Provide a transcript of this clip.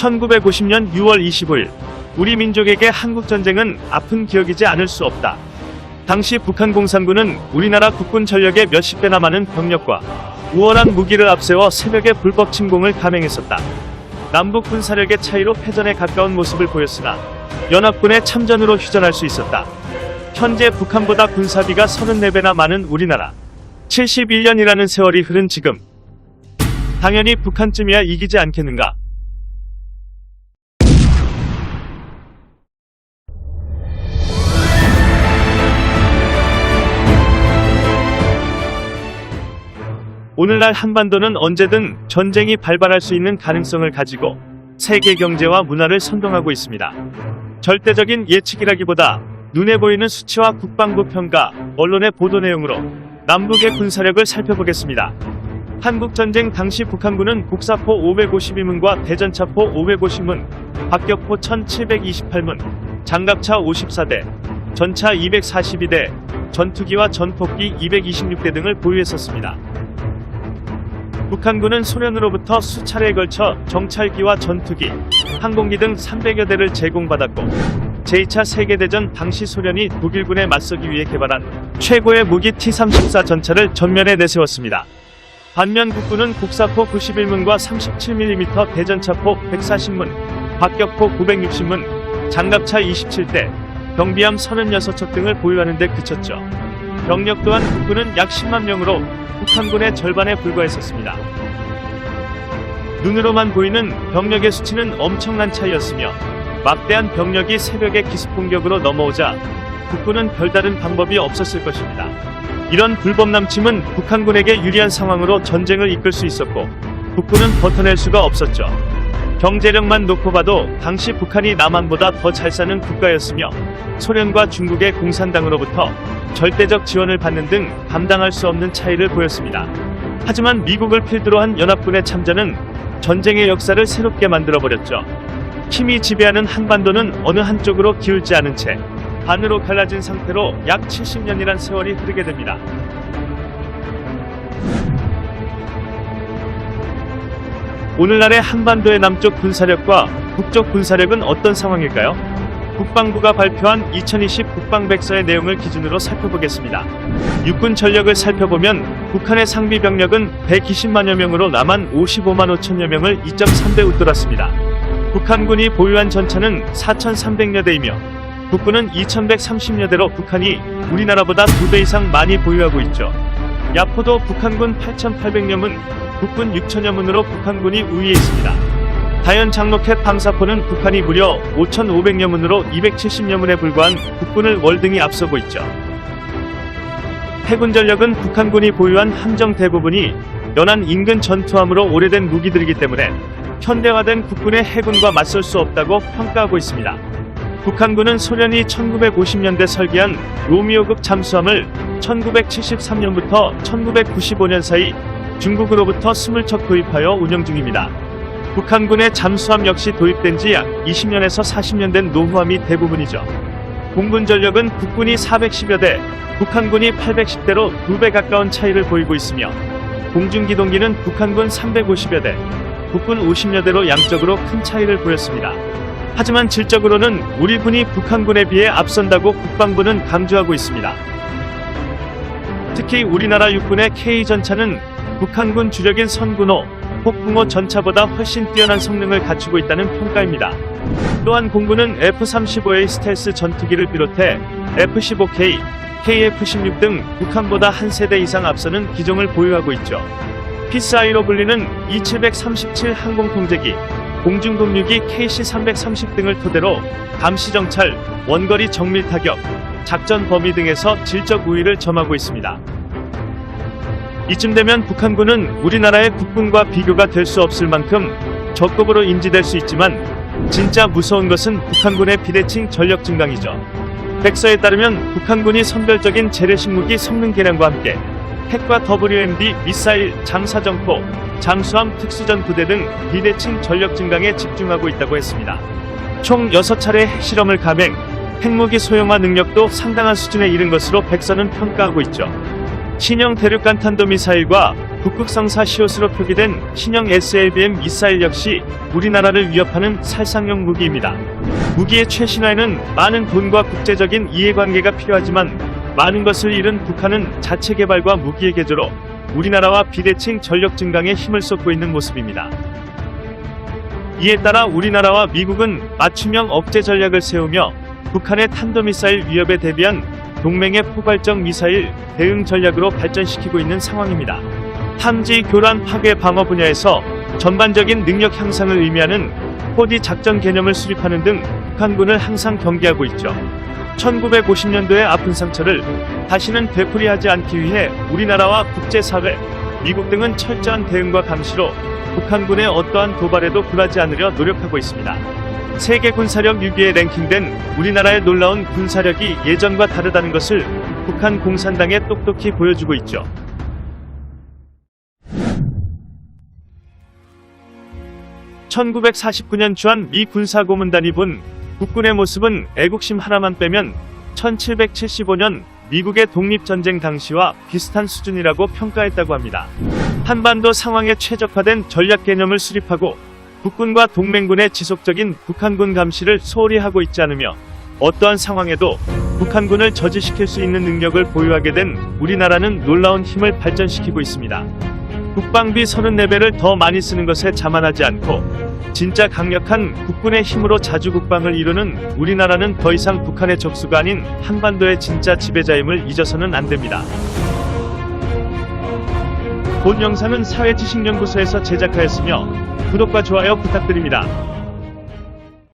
1950년 6월 25일 우리 민족에게 한국전쟁은 아픈 기억이지 않을 수 없다. 당시 북한 공산군은 우리나라 국군 전력의 몇십 배나 많은 병력과 우월한 무기를 앞세워 새벽에 불법 침공을 감행했었다. 남북 군사력의 차이로 패전에 가까운 모습을 보였으나 연합군의 참전으로 휴전할 수 있었다. 현재 북한보다 군사비가 34배나 많은 우리나라. 71년이라는 세월이 흐른 지금 당연히 북한쯤이야 이기지 않겠는가. 오늘날 한반도는 언제든 전쟁이 발발할 수 있는 가능성을 가지고 세계 경제와 문화를 선동하고 있습니다. 절대적인 예측이라기보다 눈에 보이는 수치와 국방부 평가, 언론의 보도 내용으로 남북의 군사력을 살펴보겠습니다. 한국전쟁 당시 북한군은 곡사포 552문과 대전차포 550문, 박격포 1728문, 장갑차 54대, 전차 242대, 전투기와 전폭기 226대 등을 보유했었습니다. 북한군은 소련으로부터 수차례에 걸쳐 정찰기와 전투기, 항공기 등 300여 대를 제공받았고 제2차 세계대전 당시 소련이 독일군에 맞서기 위해 개발한 최고의 무기 T-34 전차를 전면에 내세웠습니다. 반면 국군은 곡사포 91문과 37mm 대전차포 140문, 박격포 960문, 장갑차 27대, 경비함 36척 등을 보유하는 데 그쳤죠. 병력 또한 국군은 약 10만 명으로 북한군의 절반에 불과했었습니다. 눈으로만 보이는 병력의 수치는 엄청난 차이였으며 막대한 병력이 새벽에 기습공격으로 넘어오자 국군은 별다른 방법이 없었을 것입니다. 이런 불법 남침은 북한군에게 유리한 상황으로 전쟁을 이끌 수 있었고 국군은 버텨낼 수가 없었죠. 경제력만 놓고 봐도 당시 북한이 남한보다 더 잘 사는 국가였으며 소련과 중국의 공산당으로부터 절대적 지원을 받는 등 감당할 수 없는 차이를 보였습니다. 하지만 미국을 필두로 한 연합군의 참전은 전쟁의 역사를 새롭게 만들어버렸죠. 힘이 지배하는 한반도는 어느 한쪽으로 기울지 않은 채 반으로 갈라진 상태로 약 70년이란 세월이 흐르게 됩니다. 오늘날의 한반도의 남쪽 군사력과 북쪽 군사력은 어떤 상황일까요? 국방부가 발표한 2020 국방백서의 내용을 기준으로 살펴보겠습니다. 육군 전력을 살펴보면 북한의 상비 병력은 120만여 명으로 남한 55만 5천여 명을 2.3배 웃돌았습니다. 북한군이 보유한 전차는 4,300여 대이며 국군은 2,130여 대로 북한이 우리나라보다 2배 이상 많이 보유하고 있죠. 야포도 북한군 8,800여 문, 국군 6천여 문으로 북한군이 우위에 있습니다. 다연 장로켓 방사포는 북한이 무려 5,500여 문으로 270여 문에 불과한 국군을 월등히 앞서고 있죠. 해군 전력은 북한군이 보유한 함정 대부분이 연안 인근 전투함으로 오래된 무기들이기 때문에 현대화된 국군의 해군과 맞설 수 없다고 평가하고 있습니다. 북한군은 소련이 1950년대 설계한 로미오급 잠수함을 1973년부터 1995년 사이 중국으로부터 20척 도입하여 운영 중입니다. 북한군의 잠수함 역시 도입된 지 약 20년에서 40년 된 노후함이 대부분이죠. 공군 전력은 국군이 410여 대, 북한군이 810대로 2배 가까운 차이를 보이고 있으며 공중기동기는 북한군 350여 대, 국군 50여 대로 양적으로 큰 차이를 보였습니다. 하지만 질적으로는 우리 군이 북한군에 비해 앞선다고 국방부는 강조하고 있습니다. 특히 우리나라 육군의 K전차는 북한군 주력인 선군호, 폭풍호 전차보다 훨씬 뛰어난 성능을 갖추고 있다는 평가입니다. 또한 공군은 F-35A 스텔스 전투기를 비롯해 F-15K, KF-16 등 북한보다 한 세대 이상 앞서는 기종을 보유하고 있죠. 피스아이로 불리는 E-737 항공통제기, 공중동류기 KC-330 등을 토대로 감시정찰, 원거리 정밀타격, 작전 범위 등에서 질적 우위를 점하고 있습니다. 이쯤 되면 북한군은 우리나라의 국군과 비교가 될 수 없을 만큼 적급으로 인지될 수 있지만 진짜 무서운 것은 북한군의 비대칭 전력 증강이죠. 백서에 따르면 북한군이 선별적인 재래식 무기 성능 개량과 함께 핵과 WMD, 미사일, 장사정포, 잠수함 특수전 부대 등 비대칭 전력 증강에 집중하고 있다고 했습니다. 총 6차례 핵실험을 감행, 핵무기 소형화 능력도 상당한 수준에 이른 것으로 백서는 평가하고 있죠. 신형 대륙간 탄도미사일과 북극성사 시옷으로 표기된 신형 SLBM 미사일 역시 우리나라를 위협하는 살상용 무기입니다. 무기의 최신화에는 많은 돈과 국제적인 이해관계가 필요하지만 많은 것을 잃은 북한은 자체 개발과 무기의 개조로 우리나라와 비대칭 전력 증강에 힘을 쏟고 있는 모습입니다. 이에 따라 우리나라와 미국은 맞춤형 억제 전략을 세우며 북한의 탄도미사일 위협에 대비한 동맹의 포괄적 미사일 대응 전략으로 발전시키고 있는 상황입니다. 탐지, 교란, 파괴, 방어 분야에서 전반적인 능력 향상을 의미하는 4D 작전 개념을 수립하는 등 북한군을 항상 경계하고 있죠. 1950년도의 아픈 상처를 다시는 되풀이하지 않기 위해 우리나라와 국제사회, 미국 등은 철저한 대응과 감시로 북한군의 어떠한 도발에도 굴하지 않으려 노력하고 있습니다. 세계 군사력 6위에 랭킹된 우리나라의 놀라운 군사력이 예전과 다르다는 것을 북한 공산당에 똑똑히 보여주고 있죠. (1949년) 주한 미 군사고문단이 본 국군의 모습은 애국심 하나만 빼면 1775년 미국의 독립전쟁 당시와 비슷한 수준이라고 평가했다고 합니다. 한반도 상황에 최적화된 전략 개념을 수립하고 국군과 동맹군의 지속적인 북한군 감시를 소홀히 하고 있지 않으며 어떠한 상황에도 북한군을 저지시킬 수 있는 능력을 보유하게 된 우리나라는 놀라운 힘을 발전시키고 있습니다. 국방비 34배를 더 많이 쓰는 것에 자만하지 않고 진짜 강력한 국군의 힘으로 자주국방을 이루는 우리나라는 더 이상 북한의 적수가 아닌 한반도의 진짜 지배자임을 잊어서는 안 됩니다. 본 영상은 사회지식연구소에서 제작하였으며 구독과 좋아요 부탁드립니다.